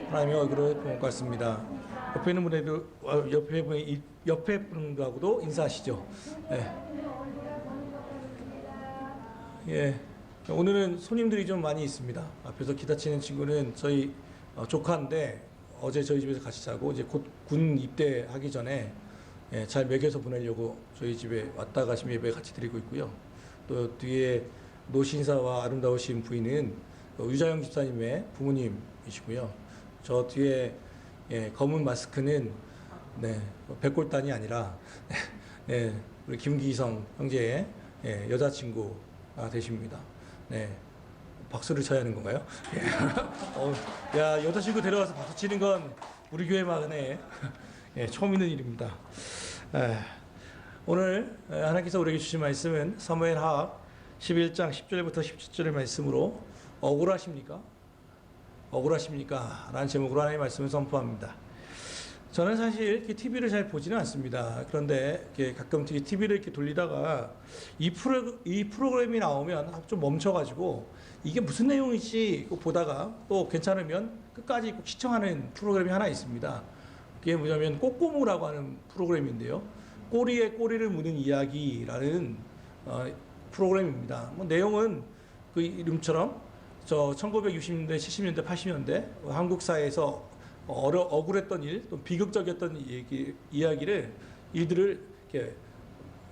하나님의 얼굴을 본 것 같습니다. 옆에 있는 분에도 옆에 분하고도 인사하시죠. 예. 예. 오늘은 손님들이 좀 많이 있습니다. 앞에서 기타 치는 친구는 저희 조카인데 어제 저희 집에서 같이 자고 이제 곧 군 입대하기 전에 잘 먹여서 보내려고 저희 집에 왔다 가시면 예배 같이 드리고 있고요. 또 뒤에 노신사와 아름다우신 부인은 유자영 집사님의 부모님이시고요. 저 뒤에 검은 마스크는 백골단이 아니라 우리 김기성 형제의 여자친구가 되십니다. 박수를 쳐야 하는 건가요? 야, 여자친구 데려와서 박수 치는 건 우리 교회만에 처음 있는 일입니다. 오늘 하나님께서 우리에게 주신 말씀은 사무엘하 11장 10절부터 17절의 말씀으로 억울하십니까? 억울하십니까? 라는 제목으로 하나님의 말씀을 선포합니다. 저는 사실 이렇게 TV를 잘 보지는 않습니다. 그런데 이렇게 가끔 TV를 이렇게 돌리다가 이 프로그램이 나오면 좀 멈춰가지고 이게 무슨 내용이지 보다가 또 괜찮으면 끝까지 꼭 시청하는 프로그램이 하나 있습니다. 그게 뭐냐면 꼬꼬무라고 하는 프로그램인데요. 꼬리에 꼬리를 무는 이야기라는 프로그램입니다. 내용은 그 이름처럼 1960년대, 70년대, 80년대 한국 사회에서 억울했던 일, 또 비극적이었던 이야기를 이렇게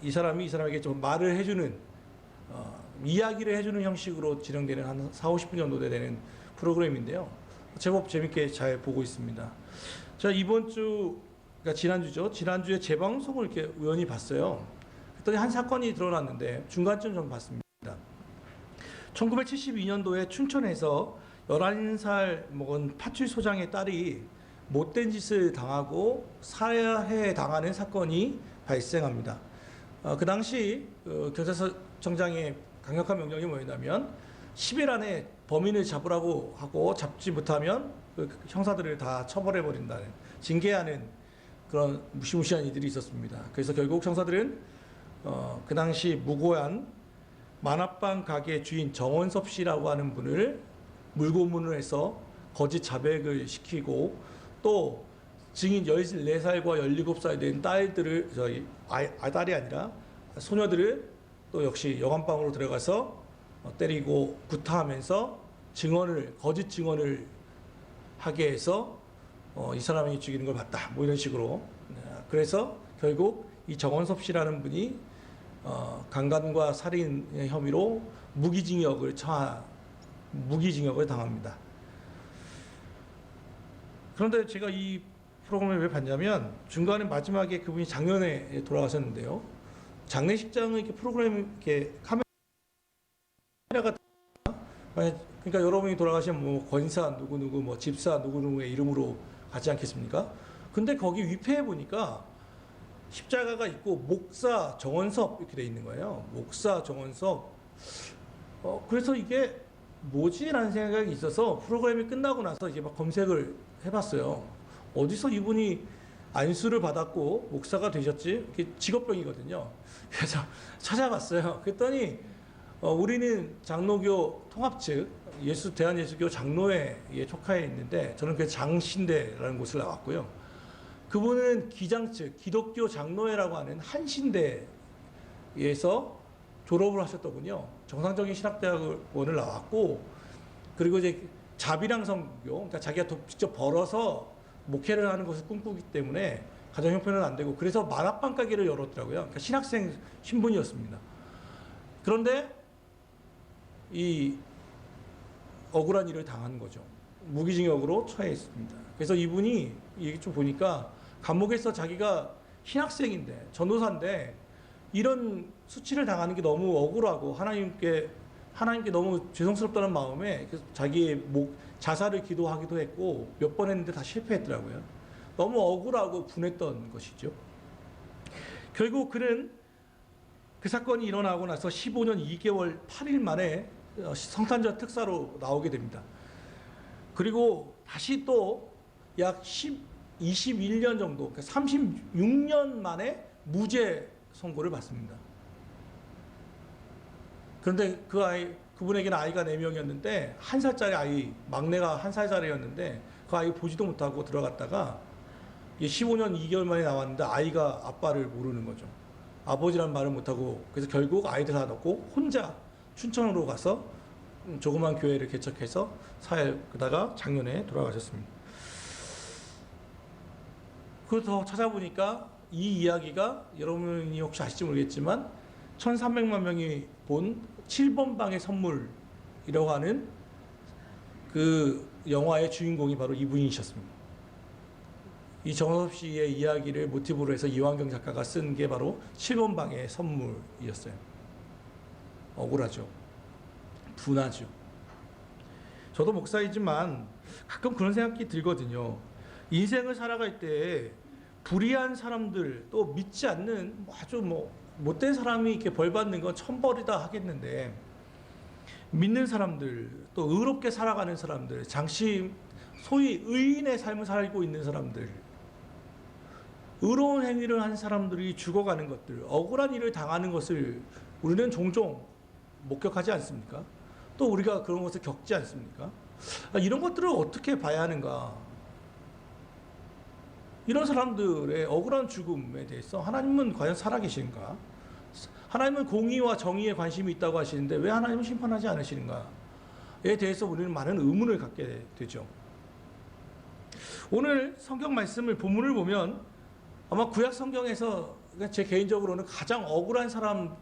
이 사람이 이 사람에게 좀 말을 해주는 이야기를 해주는 형식으로 진행되는 한 4-50분 정도 되는 프로그램인데요. 제법 재밌게 잘 보고 있습니다. 제가 이번 주, 그러니까 지난주죠. 지난주에 재방송을 이렇게 우연히 봤어요. 그랬더니 한 사건이 드러났는데 중간쯤 좀 봤습니다. 1972년도에 춘천에서 11살 먹은 파출소장의 딸이 못된 짓을 당하고 살해 당하는 사건이 발생합니다. 그 당시 경찰서장의 강력한 명령이 뭐였냐면 10일 안에 범인을 잡으라고 하고 잡지 못하면 그 형사들을 다 처벌해버린다는 징계하는 그런 무시무시한 이들이 있었습니다. 그래서 결국 형사들은 그 당시 무고한 만화방 가게 주인 정원섭 씨라고 하는 분을 물고문을 해서 거짓 자백을 시키고 또 증인 14살과 17살 된 딸들을 딸이 아니라 소녀들을 또 역시 여관방으로 들어가서 때리고 구타하면서 거짓 증언을 하게 해서 이 사람이 죽이는 걸 봤다 뭐 이런 식으로. 그래서 결국 이 정원섭 씨라는 분이 강간과 살인 혐의로 무기징역을 당합니다. 그런데 제가 이 프로그램을 왜 봤냐면 중간에 마지막에 그분이 작년에 돌아가셨는데요. 장례식장은 이렇게 프로그램 이렇게 카메라가 그러니까 여러분이 돌아가시면 뭐 권사 누구누구 뭐 집사 누구누구의 이름으로 가지 않겠습니까? 근데 거기 위패에 보니까 십자가가 있고 목사 정원섭 이렇게 돼 있는 거예요. 목사 정원섭. 그래서 이게 뭐지라는 생각이 있어서 프로그램이 끝나고 나서 이제 막 검색을 해봤어요. 어디서 이분이 안수를 받았고 목사가 되셨지? 이게 직업병이거든요. 그래서 찾아봤어요. 그랬더니 우리는 장로교 통합 측 대한예수교 장로회에 속해 있는데 저는 그 장신대라는 곳을 나왔고요. 그분은 기장 측 기독교 장로회라고 하는 한신대에서 졸업을 하셨더군요. 정상적인 신학대학원을 나왔고 그리고 이제 자비랑 선교, 그러니까 자기가 직접 벌어서 목회를 하는 것을 꿈꾸기 때문에 가정 형편은 안 되고 그래서 만화방 가게를 열었더라고요. 그러니까 신학생 신분이었습니다. 그런데 이 억울한 일을 당한 거죠. 무기징역으로 처해 있습니다. 그래서 이분이 얘기 좀 보니까 감옥에서 자기가 신학생인데 전도사인데 이런 수치를 당하는 게 너무 억울하고 하나님께 너무 죄송스럽다는 마음에 자기의 자살을 기도하기도 했고 몇 번 했는데 다 실패했더라고요. 너무 억울하고 분했던 것이죠. 결국 그는 그 사건이 일어나고 나서 15년 2개월 8일 만에 성탄절 특사로 나오게 됩니다. 그리고 다시 또 약 21년 정도, 그러니까 36년 만에 무죄 선고를 받습니다. 그런데 그분에게는 아이가 4명이었는데 1살짜리 아이, 막내가 1살짜리였는데 그 아이 보지도 못하고 들어갔다가 15년 2개월 만에 나왔는데 아이가 아빠를 모르는 거죠. 아버지란 말을 못하고, 그래서 결국 아이들 다 넣고 혼자 춘천으로 가서 조그만 교회를 개척해서 사역하다가 작년에 돌아가셨습니다. 그래서 찾아보니까 이 이야기가 여러분이 혹시 아실지 모르겠지만 1300만 명이 본 7번 방의 선물이라고 하는 그 영화의 주인공이 바로 이분이셨습니다. 이 정섭 씨의 이야기를 모티브로 해서 이완경 작가가 쓴 게 바로 7번 방의 선물이었어요. 억울하죠. 분하죠. 저도 목사이지만 가끔 그런 생각이 들거든요. 인생을 살아갈 때 불의한 사람들, 또 믿지 않는 아주 못된 사람이 이렇게 벌 받는 건 천벌이다 하겠는데, 믿는 사람들, 또 의롭게 살아가는 사람들, 소위 의인의 삶을 살고 있는 사람들, 의로운 행위를 한 사람들이 죽어가는 것들, 억울한 일을 당하는 것을 우리는 종종 목격하지 않습니까? 또 우리가 그런 것을 겪지 않습니까? 이런 것들을 어떻게 봐야 하는가? 이런 사람들의 억울한 죽음에 대해서 하나님은 과연 살아계신가? 하나님은 공의와 정의에 관심이 있다고 하시는데 왜 하나님은 심판하지 않으시는가에 대해서 우리는 많은 의문을 갖게 되죠. 오늘 성경 말씀을 본문을 보면 아마 구약 성경에서 제 개인적으로는 가장 억울한 사람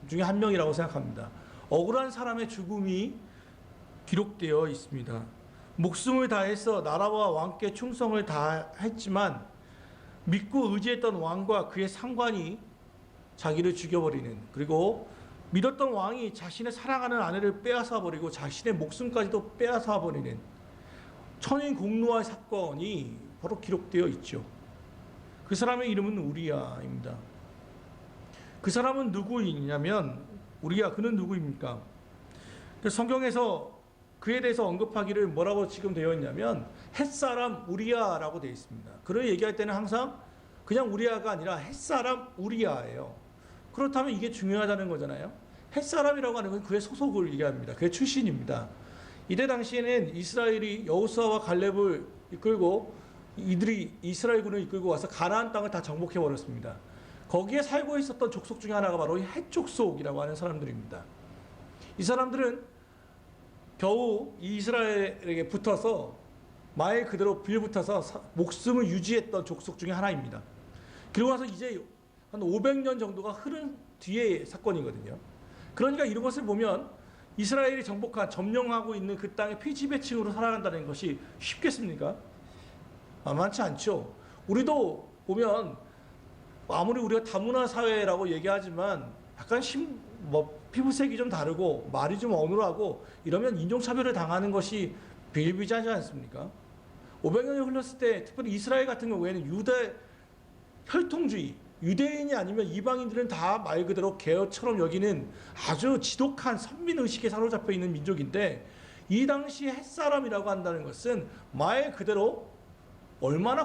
중에 한 명이라고 생각합니다. 억울한 사람의 죽음이 기록되어 있습니다. 목숨을 다해서 나라와 왕께 충성을 다했지만 믿고 의지했던 왕과 그의 상관이 자기를 죽여버리는, 그리고 믿었던 왕이 자신의 사랑하는 아내를 빼앗아버리고 자신의 목숨까지도 빼앗아버리는 천인공노할 사건이 바로 기록되어 있죠. 그 사람의 이름은 우리야입니다. 그 사람은 누구이냐면, 그는 누구입니까? 성경에서 그에 대해서 언급하기를 뭐라고 지금 되어 있냐면 햇사람 우리야라고 되어 있습니다. 그를 얘기할 때는 항상 그냥 우리야가 아니라 햇사람 우리야예요. 그렇다면 이게 중요하다는 거잖아요. 햇사람이라고 하는 건 그의 소속을 얘기합니다. 그의 출신입니다. 이때 당시에는 이스라엘이 여호수아와 갈렙을 이끌고 이들이 이스라엘군을 이끌고 와서 가나안 땅을 다 정복해 버렸습니다. 거기에 살고 있었던 족속 중에 하나가 바로 헷 족속이라고 하는 사람들입니다. 이 사람들은 겨우 이스라엘에게 붙어서 말 그대로 빌붙어서 목숨을 유지했던 족속 중에 하나입니다. 그리고 나서 이제 한 500년 정도가 흐른 뒤의 사건이거든요. 그러니까 이런 것을 보면 이스라엘이 점령하고 있는 그 땅의 피지배층으로 살아간다는 것이 쉽겠습니까? 만만치 않죠. 우리도 보면 아무리 우리가 다문화 사회라고 얘기하지만 약간 피부색이 좀 다르고 말이 좀 어눌하고 이러면 인종차별을 당하는 것이 비일비재하지 않습니까? 500년이 흘렀을 때 특별히 이스라엘 같은 경우에는 유대 혈통주의, 유대인이 아니면 이방인들은 다 말 그대로 개어처럼 여기는 아주 지독한 선민의식에 사로잡혀 있는 민족인데, 이 당시 햇사람이라고 한다는 것은 말 그대로 얼마나